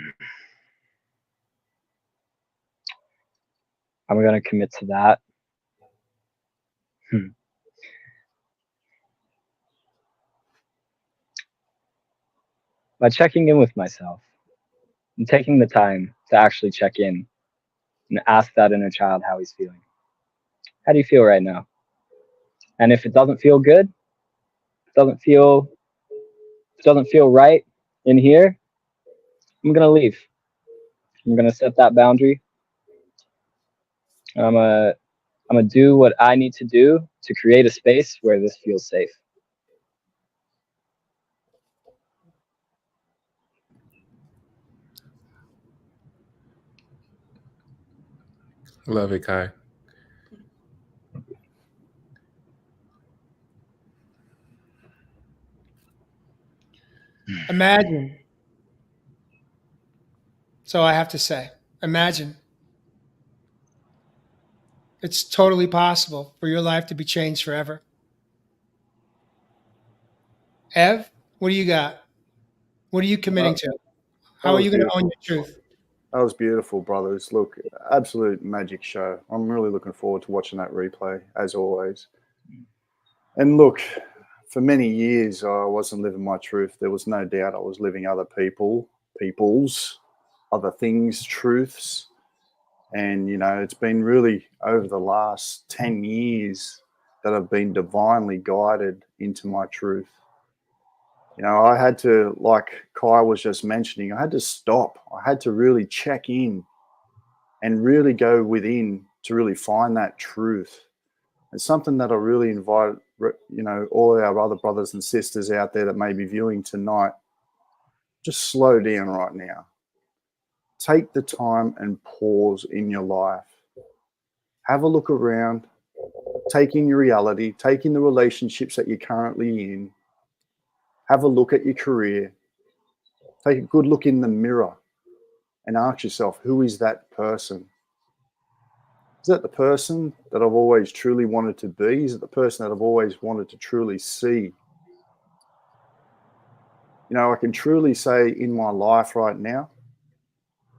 I'm gonna commit to that. Hmm. By checking in with myself and taking the time to actually check in and ask that inner child how he's feeling. How do you feel right now? And if it doesn't feel good, doesn't feel doesn't feel right in here, I'm gonna leave. I'm gonna set that boundary. I'm gonna I'm gonna do what I need to do to create a space where this feels safe. Love it, Kai. Imagine. So I have to say, imagine it's totally possible for your life to be changed forever. Ev, what do you got? What are you committing to? That How are was you going to beautiful. own your truth? That was beautiful, brothers. Look, absolute magic show. I'm really looking forward to watching that replay, as always. And look, for many years, I wasn't living my truth. There was no doubt I was living other people's, other things, truths. And, it's been really over the last 10 years that I've been divinely guided into my truth. I had to, like Kai was just mentioning, I had to stop. I had to really check in and really go within to really find that truth. It's something that I really invite, all our other brothers and sisters out there that may be viewing tonight, just slow down right now. Take the time and pause in your life. Have a look around, take in your reality, take in the relationships that you're currently in. Have a look at your career. Take a good look in the mirror and ask yourself, who is that person? Is that the person that I've always truly wanted to be? Is it the person that I've always wanted to truly see? I can truly say in my life right now,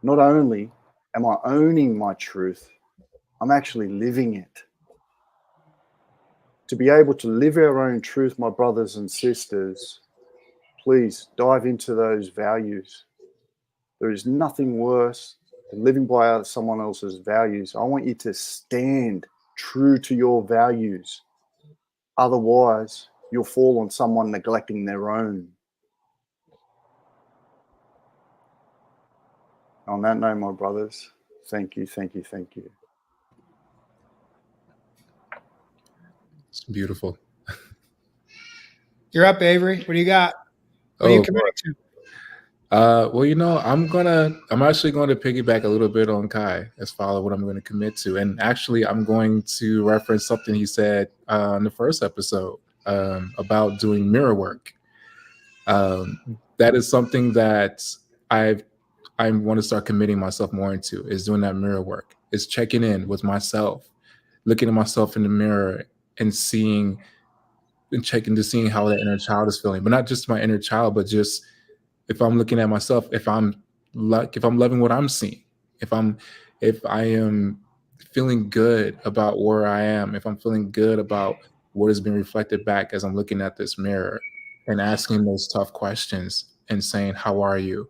not only am I owning my truth, I'm actually living it. To be able to live our own truth, my brothers and sisters, please dive into those values. There is nothing worse than living by someone else's values. I want you to stand true to your values. Otherwise, you'll fall on someone neglecting their own. On that note, my brothers, thank you, thank you, thank you. It's beautiful. You're up, Avery. What do you got? What are you committing to? Well, I'm actually going to piggyback a little bit on Kai as far as what I'm going to commit to. And actually, I'm going to reference something he said in the first episode about doing mirror work. That is something that I want to start committing myself more into, is doing that mirror work, is checking in with myself, looking at myself in the mirror and seeing and seeing how that inner child is feeling, but not just my inner child, but just if I'm looking at myself, if I'm loving what I'm seeing, if I am feeling good about where I am, if I'm feeling good about what is being reflected back as I'm looking at this mirror and asking those tough questions and saying, how are you?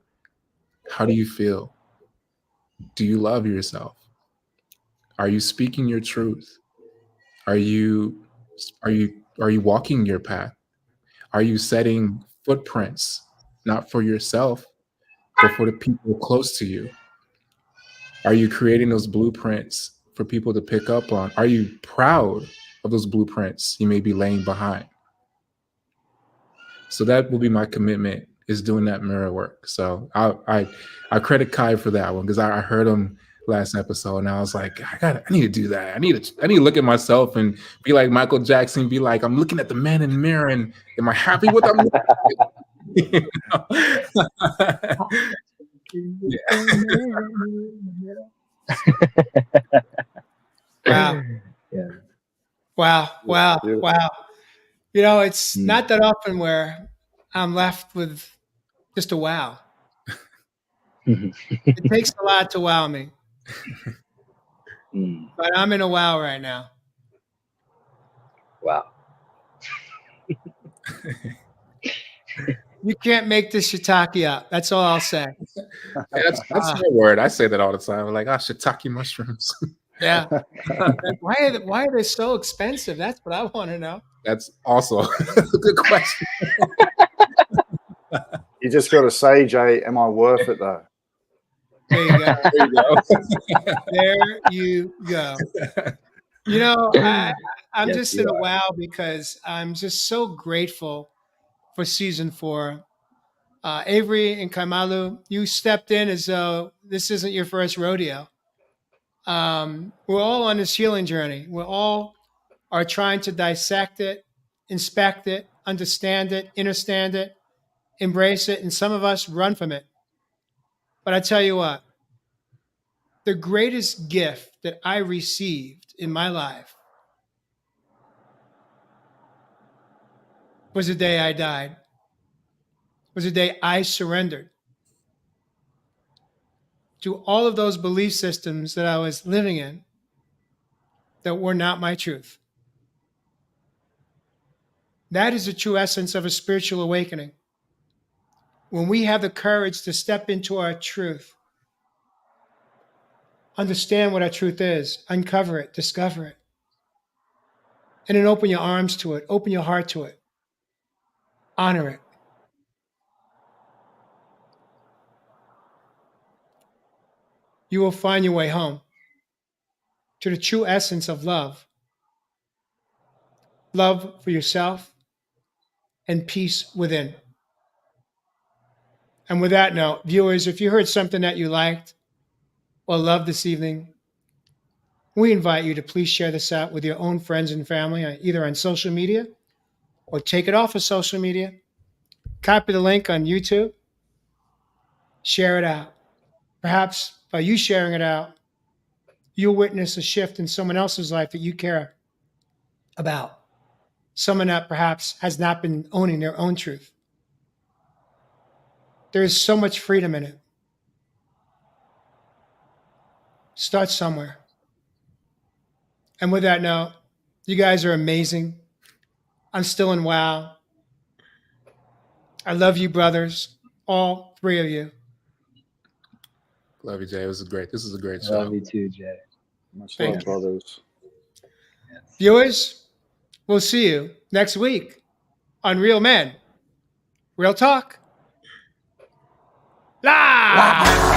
How do you feel? Do you love yourself? Are you speaking your truth? Are you walking your path? Are you setting footprints, not for yourself, but for the people close to you? Are you creating those blueprints for people to pick up on? Are you proud of those blueprints you may be laying behind? So that will be my commitment, is doing that mirror work. So I credit Kai for that one, because I heard him last episode and I was like, I need to do that. I need to look at myself and be like Michael Jackson, be like, I'm looking at the man in the mirror and am I happy with what I'm looking at? Wow. Yeah. Wow. It's Mm. not that often where I'm left with just a wow. It takes a lot to wow me, Mm. but I'm in a wow right now. Wow. You can't make this shiitake up. That's all I'll say. That's my word. I say that all the time. I'm like, shiitake mushrooms. Yeah. Why are they so expensive? That's what I want to know. That's also a good question. You just got to say, Jay, am I worth it though? There you go. There you go. There you go. I'm Yes, just you in a are. wow because I'm just so grateful for season 4. Avery and Kaimalu, you stepped in as though this isn't your first rodeo. We're all on this healing journey. We all are trying to dissect it, inspect it, understand it, understand it, embrace it, and some of us run from it. But I tell you what, the greatest gift that I received in my life was the day I died. was the day I surrendered to all of those belief systems that I was living in that were not my truth. That is the true essence of a spiritual awakening. When we have the courage to step into our truth, understand what our truth is, uncover it, discover it, and then open your arms to it, open your heart to it, honor it. You will find your way home to the true essence of love. Love for yourself and peace within. And with that note, viewers, if you heard something that you liked or loved this evening, we invite you to please share this out with your own friends and family, either on social media or take it off of social media. Copy the link on YouTube, share it out. Perhaps by you sharing it out, you'll witness a shift in someone else's life that you care about. Someone that perhaps has not been owning their own truth. There is so much freedom in it. Start somewhere. And with that note, you guys are amazing. I'm still in wow. I love you, brothers, all three of you. Love you, Jay. This is a great I show. love you too, Jay. Much Thank love, you. brothers. Yes. Viewers, we'll see you next week on Real Men. Real Talk. Live!